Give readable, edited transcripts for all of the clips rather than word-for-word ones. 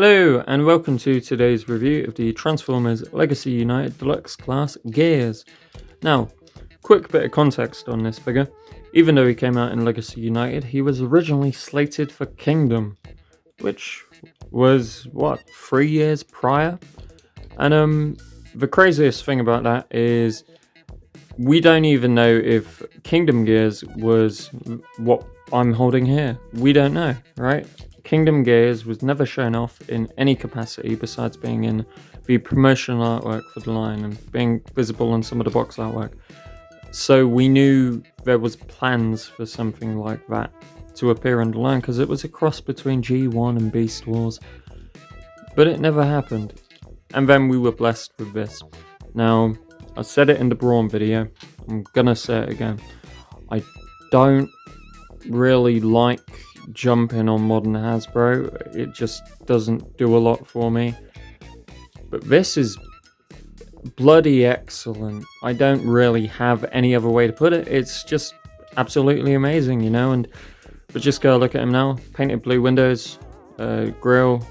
Hello and welcome to today's review of the Transformers Legacy United Deluxe class Gears. Now, quick bit of context on this figure. Even though he came out in Legacy United, he was originally slated for Kingdom, which was, 3 years prior? And the craziest thing about that is we don't even know if Kingdom Gears was what I'm holding here. We don't know, right? Kingdom Gears was never shown off in any capacity besides being in the promotional artwork for the line and being visible on some of the box artwork. So we knew there was plans for something like that to appear on the line because it was a cross between G1 and Beast Wars. But it never happened. And then we were blessed with this. Now, I said it in the Brawn video. I'm gonna say it again. I don't really like jumping on modern Hasbro. It just doesn't do a lot for me. But this is bloody excellent. I don't really have any other way to put it. It's just absolutely amazing, you know. And but just go look at him now. Painted blue windows, grille,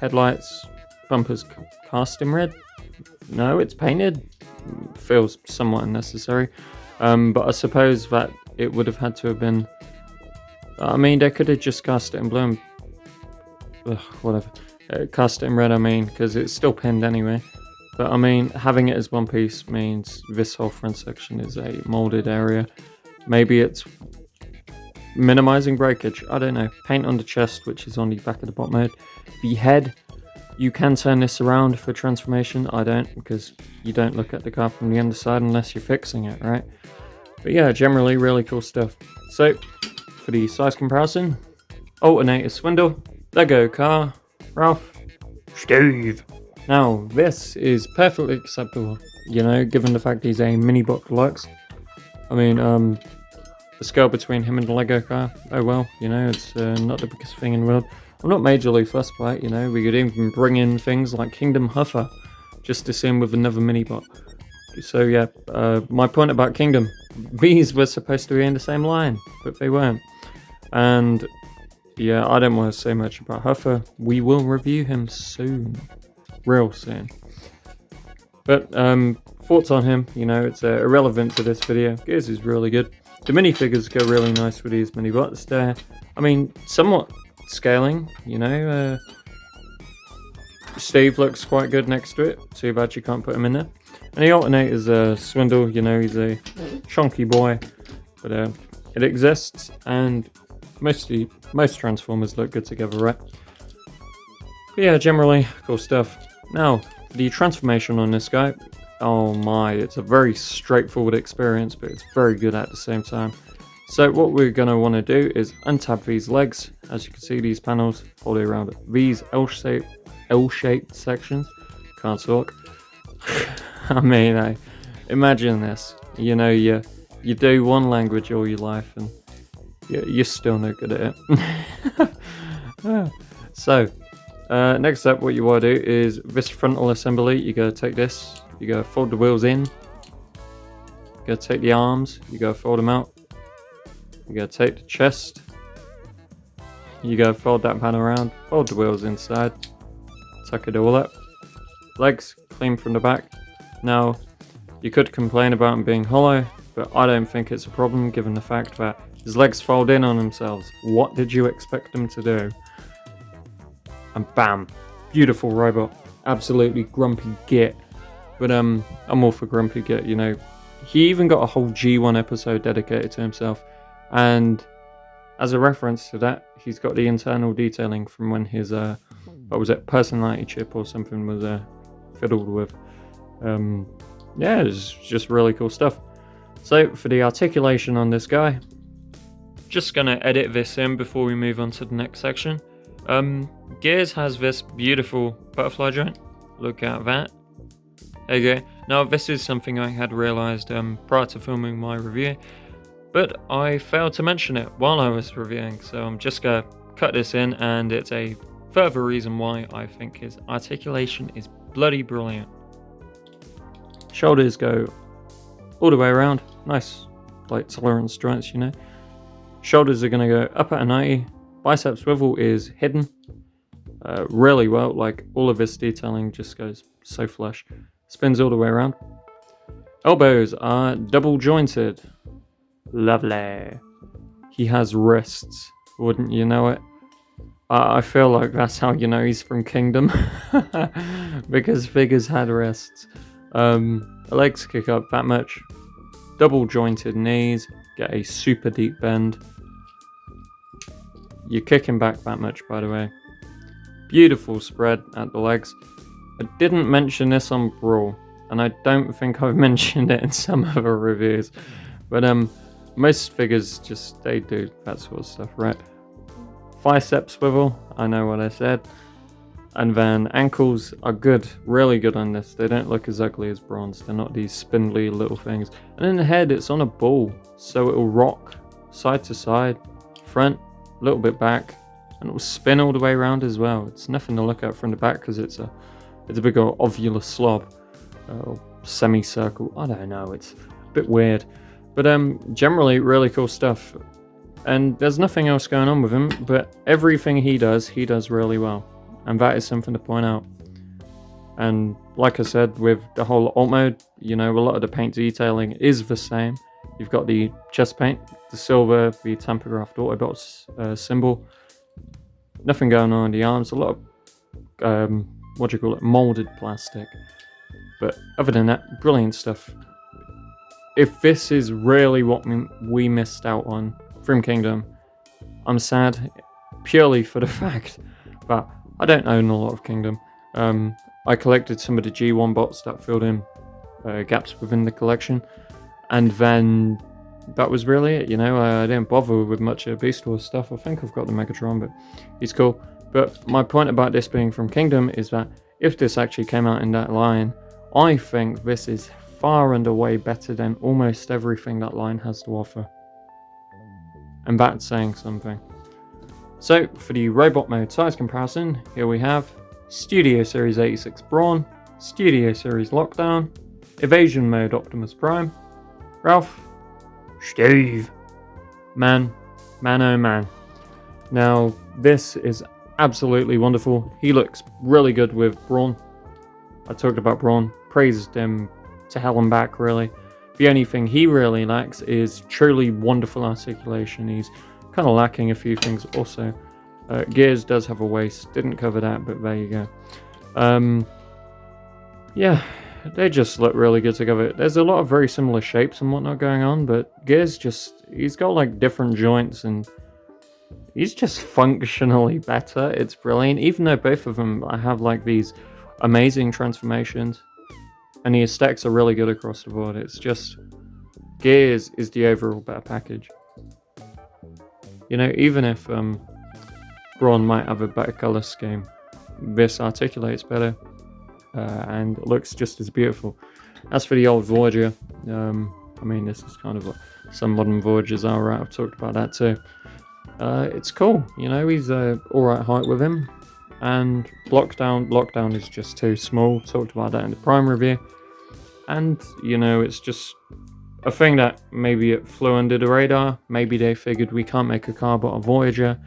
headlights, bumpers cast in red. No, it's painted. Feels somewhat unnecessary. But I suppose that it would have had to have been. I mean, they could have just cast it in blue. Whatever. Cast it in red, I mean, because it's still pinned anyway. But I mean, having it as one piece means this whole front section is a molded area. Maybe it's minimizing breakage. I don't know. Paint on the chest, which is on the back of the bot mode. The head, you can turn this around for transformation. I don't, because you don't look at the car from the underside unless you're fixing it, right? But yeah, generally really cool stuff. So, for the size comparison, alternator swindle, Lego car, Ralph, Steve. Now, this is perfectly acceptable, you know, given the fact he's a mini bot deluxe. I mean, the scale between him and the Lego car, oh well, you know, it's not the biggest thing in the world. I'm not majorly fussed by it, you know, we could even bring in things like Kingdom Huffer, just to see him with another mini bot. So yeah, my point about Kingdom, these were supposed to be in the same line, but they weren't. And yeah, I don't want to say much about Huffer. We will review him soon. Real soon. But thoughts on him, you know, it's irrelevant to this video. Gears is really good. The minifigures go really nice with these mini bots there. I mean, somewhat scaling, you know. Steve looks quite good next to it. Too bad you can't put him in there. And the alternator's a swindle, you know, he's a chunky boy. But it exists, and most Transformers look good together, right? But yeah, generally, cool stuff. Now, the transformation on this guy, oh my, it's a very straightforward experience, but it's very good at the same time. So what we're going to want to do is untap these legs. As you can see, these panels all the way around these L-shaped sections. Can't talk. I mean, imagine this. You know, you do one language all your life and you're still no good at it. So, next up, what you want to do is this frontal assembly. You go take this, you go fold the wheels in, you go take the arms, you go fold them out, you go take the chest, you go fold that panel around, fold the wheels inside, tuck it all up, legs clean from the back. Now, you could complain about them being hollow, but I don't think it's a problem given the fact that his legs fold in on themselves. What did you expect them to do? And bam, beautiful robot, absolutely grumpy git. But I'm all for grumpy git, you know. He even got a whole G1 episode dedicated to himself, and as a reference to that, he's got the internal detailing from when his what was it, personality chip or something was fiddled with. Yeah, it's just really cool stuff. So for the articulation on this guy, just gonna edit this in before we move on to the next section. Gears has this beautiful butterfly joint. Look at that. There you go. Now this is something I had realised prior to filming my review, but I failed to mention it while I was reviewing, so I'm just gonna cut this in, and it's a further reason why I think his articulation is bloody brilliant. Shoulders go all the way around. Nice, like tolerance joints, you know. Shoulders are gonna go up at a 90. Bicep swivel is hidden. really well. Like, all of his detailing just goes so flush. Spins all the way around. Elbows are double jointed. Lovely. He has wrists, wouldn't you know it? I feel like that's how you know he's from Kingdom. Because figures had wrists. Legs kick up that much. Double jointed knees. Get a super deep bend. You're kicking back that much, by the way. Beautiful spread at the legs. I didn't mention this on Brawl, and I don't think I've mentioned it in some other reviews. But most figures they do that sort of stuff, right? Bicep swivel, I know what I said. And then ankles are good, really good on this. They don't look as ugly as bronze. They're not these spindly little things. And in the head, it's on a ball, so it'll rock side to side, front, a little bit back, and it will spin all the way around as well. It's nothing to look at from the back because it's a big old ovular slob, semicircle. I don't know. It's a bit weird, but generally really cool stuff. And there's nothing else going on with him, but everything he does really well. And that is something to point out. And like I said, with the whole alt mode, a lot of the paint detailing is the same. You've got the chest paint, the silver, the tamper-graphed Autobots symbol. Nothing going on in the arms. A lot of, molded plastic. But other than that, brilliant stuff. If this is really what we missed out on from Kingdom, I'm sad purely for the fact that I don't own a lot of Kingdom. I collected some of the G1 bots that filled in gaps within the collection, and then that was really it. I didn't bother with much Beast Wars stuff. I think I've got the Megatron, but he's cool. But my point about this being from Kingdom is that if this actually came out in that line, I think this is far and away better than almost everything that line has to offer. And that's saying something. So, for the robot mode size comparison, here we have Studio Series 86 Brawn, Studio Series Lockdown, Evasion mode Optimus Prime, Ralph, Steve, man oh man. Now, this is absolutely wonderful. He looks really good with Brawn. I talked about Brawn, praised him to hell and back, really. The only thing he really lacks is truly wonderful articulation. He's kind of lacking a few things also. Gears does have a waist, didn't cover that, but there you go. Yeah, they just look really good together. There's a lot of very similar shapes and whatnot going on, but Gears he's got like different joints and he's just functionally better. It's brilliant, even though both of them have like these amazing transformations and the aesthetics are really good across the board. It's just Gears is the overall better package. Even if Brawn might have a better color scheme, this articulates better and looks just as beautiful. As for the old Voyager, this is kind of what some modern Voyagers are, right? I've talked about that too. It's cool, he's alright height with him. And Lockdown is just too small. Talked about that in the Prime review. And, it's just a thing that maybe it flew under the radar. Maybe they figured we can't make a carbot Voyager.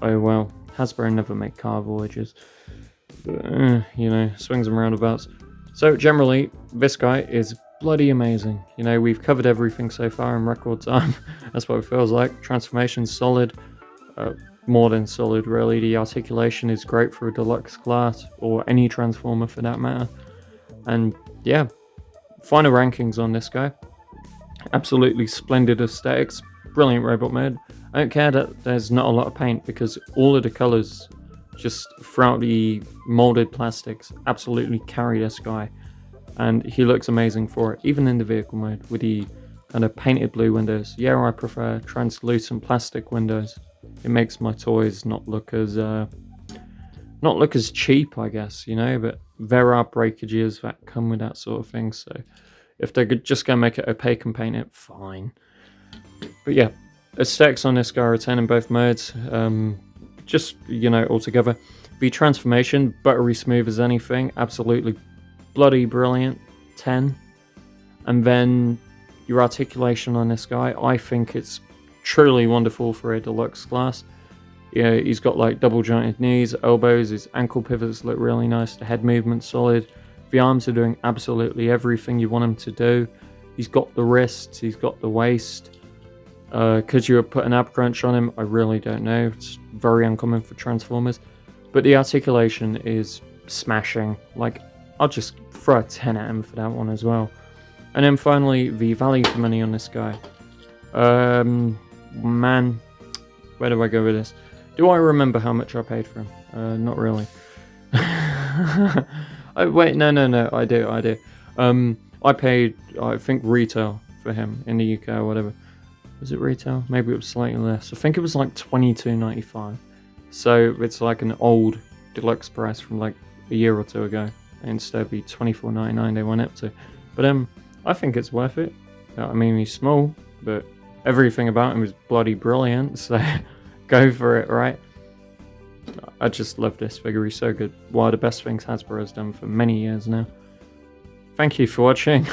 Oh well, Hasbro never make car Voyagers. Swings and roundabouts. So generally, this guy is bloody amazing. We've covered everything so far in record time. That's what it feels like. Transformation's solid. More than solid, really. The articulation is great for a deluxe class, or any Transformer for that matter. And yeah, final rankings on this guy. Absolutely splendid aesthetics, brilliant robot mode. I don't care that there's not a lot of paint because all of the colors just throughout the molded plastics absolutely carry this guy. And he looks amazing for it, even in the vehicle mode with the kind of painted blue windows. Yeah, I prefer translucent plastic windows. It makes my toys not look as cheap, I guess, but there are breakages that come with that sort of thing, so if they're just going to make it opaque and paint it, fine. But yeah, aesthetics on this guy are 10 in both modes, just, altogether. The transformation, buttery smooth as anything, absolutely bloody brilliant, 10. And then your articulation on this guy, I think it's truly wonderful for a deluxe class. Yeah, he's got like double jointed knees, elbows, his ankle pivots look really nice, the head movement's solid, the arms are doing absolutely everything you want him to do. He's got the wrists, he's got the waist. Could you have put an ab crunch on him? I really don't know. It's very uncommon for Transformers. But the articulation is smashing. Like, I'll just throw a 10 at him for that one as well. And then finally, the value for money on this guy. Man, where do I go with this? Do I remember how much I paid for him? Not really. Wait, no, I do. I paid, I think, retail for him in the UK or whatever. Was it retail? Maybe it was slightly less. I think it was like $22.95. So it's like an old deluxe price from like a year or two ago. Instead of the $24.99 they went up to. But I think it's worth it. I mean, he's small, but everything about him is bloody brilliant. So go for it, right? I just love this figure. He's so good. One of the best things Hasbro has done for many years now. Thank you for watching.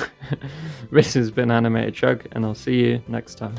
This has been AnimatedCHUG, and I'll see you next time.